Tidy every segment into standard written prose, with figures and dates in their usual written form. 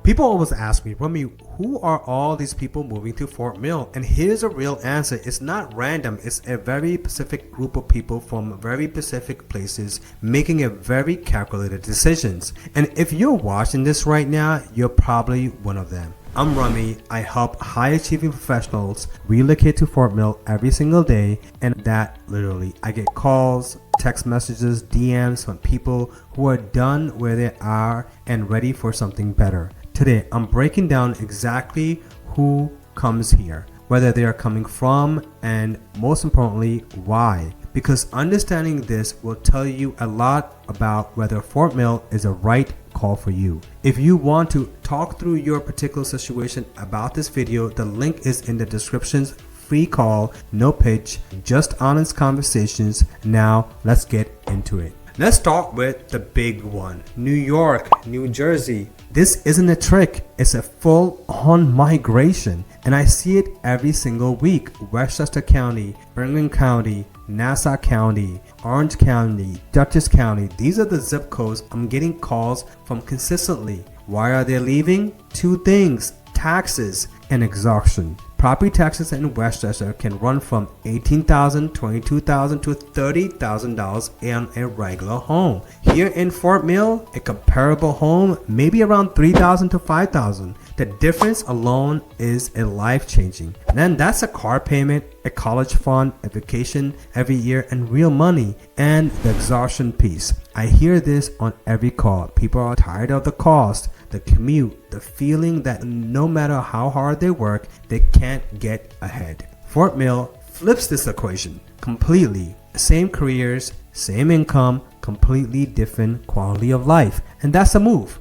People always ask me, Rummy, who are all these people moving to Fort Mill? And here's a real answer. It's not random. It's a very specific group of people from very specific places making a very calculated decisions. And if you're watching this right now, you're probably one of them. I'm Rummy. I help high achieving professionals relocate to Fort Mill every single day, and that literally I get calls, text messages, DMs from people who are done where they are and ready for something better. Today I'm breaking down exactly who comes here, whether they are coming from, and most importantly why, because understanding this will tell you a lot about whether Fort Mill is a right call for you. If you want to talk through your particular situation about this video, the link is in the description. Free call, no pitch, just honest conversations. Now let's get into it. Let's start with the big one. New York, New Jersey. This isn't a trick, it's a full-on migration, and I see it every single week. Westchester County, Bergen County, Nassau County, Orange County, Dutchess County. These are the zip codes I'm getting calls from consistently. Why are they leaving? Two things: taxes and exhaustion. Property taxes in Westchester can run from $18,000, $22,000 to $30,000 on a regular home. Here in Fort Mill, a comparable home may be around $3,000 to $5,000. The difference alone is a life-changing. And then that's a car payment, a college fund, a vacation every year, and real money. And the exhaustion piece. I hear this on every call. People are tired of the cost, the commute, the feeling that no matter how hard they work, they can't get ahead. Fort Mill flips this equation completely. Same careers, same income, completely different quality of life. And that's a move.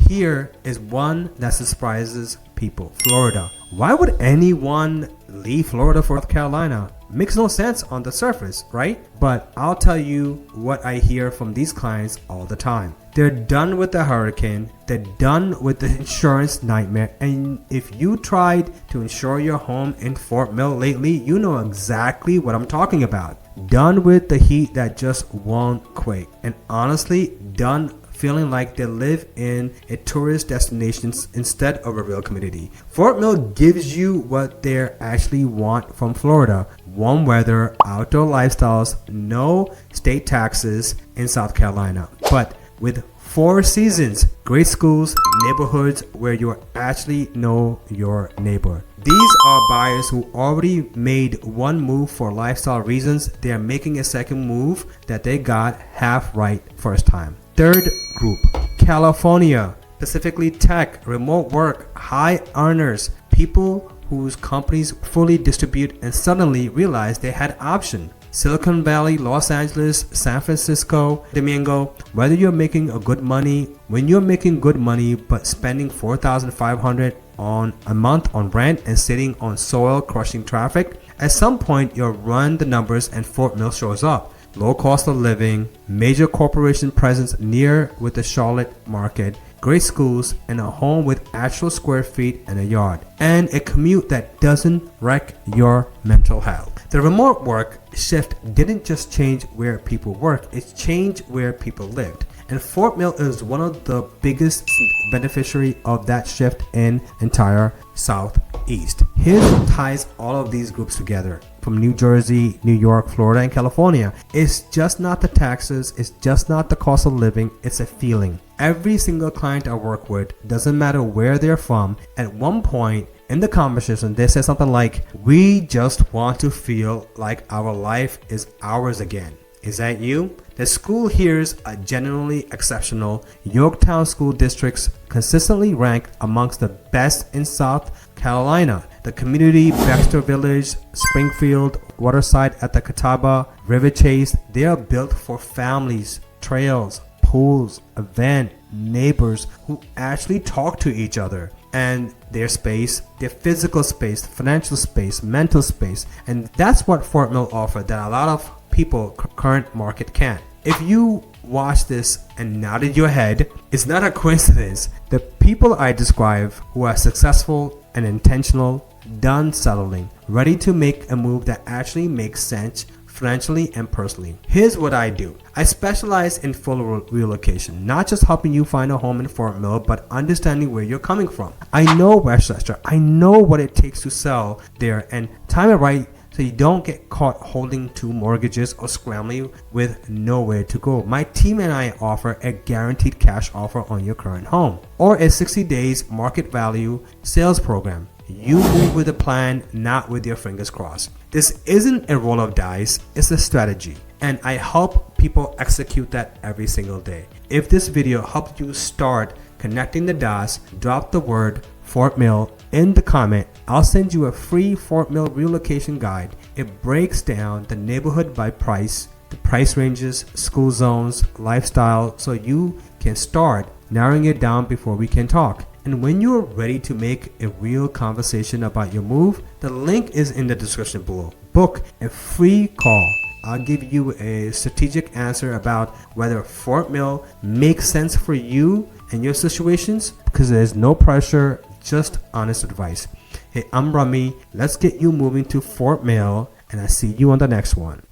Here is one that surprises people. Florida. Why would anyone leave Florida for North Carolina? Makes no sense on the surface, right? But I'll tell you what I hear from these clients all the time. They're done with the hurricane. They're done with the insurance nightmare. And if you tried to insure your home in Fort Mill lately, you know exactly what I'm talking about. Done with the heat that just won't quake. And honestly, done feeling like they live in a tourist destination instead of a real community. Fort Mill gives you what they actually want from Florida: warm weather, outdoor lifestyles, no state taxes in South Carolina, but with 4 seasons, great schools, neighborhoods where you actually know your neighbor. These are buyers who already made one move for lifestyle reasons. They are making a second move that they got half right first time. Third group, California, specifically tech, remote work, high earners, people whose companies fully distribute and suddenly realize they had option. Silicon Valley, Los Angeles, San Francisco, Domingo. Whether you're making a good money, when you're making good money but spending $4,500 on a month on rent and sitting on soil crushing traffic, at some point you'll run the numbers and Fort Mill shows up. Low cost of living, major corporation presence near with the Charlotte market, great schools, and a home with actual square feet and a yard, and a commute that doesn't wreck your mental health. The remote work shift didn't just change where people work, it changed where people lived. And Fort Mill is one of the biggest beneficiary of that shift in entire Southeast. Here's what ties all of these groups together. From New Jersey, New York, Florida, and California. It's just not the taxes, it's just not the cost of living, it's a feeling. Every single client I work with, doesn't matter where they're from, at one point in the conversation they say something like, "We just want to feel like our life is ours again." Is that you? The school here's are genuinely exceptional. Yorktown school districts consistently ranked amongst the best in South Carolina. The community, Baxter Village, Springfield, Waterside at the Catawba, River Chase, they are built for families, trails, pools, event, neighbors who actually talk to each other. And their space, their physical space, financial space, mental space. And that's what Fort Mill offered that a lot of people current market can't. If you watch this and nodded your head, it's not a coincidence. The people I describe who are successful and intentional, done settling, ready to make a move that actually makes sense financially and personally. Here's what I do. I specialize in full relocation, not just helping you find a home in Fort Mill, but understanding where you're coming from. I know Westchester. I know what it takes to sell there and time it right so you don't get caught holding two mortgages or scrambling with nowhere to go. My team and I offer a guaranteed cash offer on your current home or a 60 days market value sales program. You move with a plan, not with your fingers crossed. This isn't a roll of dice, it's a strategy. And I help people execute that every single day. If this video helped you start connecting the dots, drop the word Fort Mill in the comment. I'll send you a free Fort Mill relocation guide. It breaks down the neighborhood by price, the price ranges, school zones, lifestyle, so you can start narrowing it down before we can talk. And when you are ready to make a real conversation about your move, the link is in the description below. Book a free call. I'll give you a strategic answer about whether Fort Mill makes sense for you and your situations, because there's no pressure, just honest advice. Hey, I'm Rummy. Let's get you moving to Fort Mill, and I'll see you on the next one.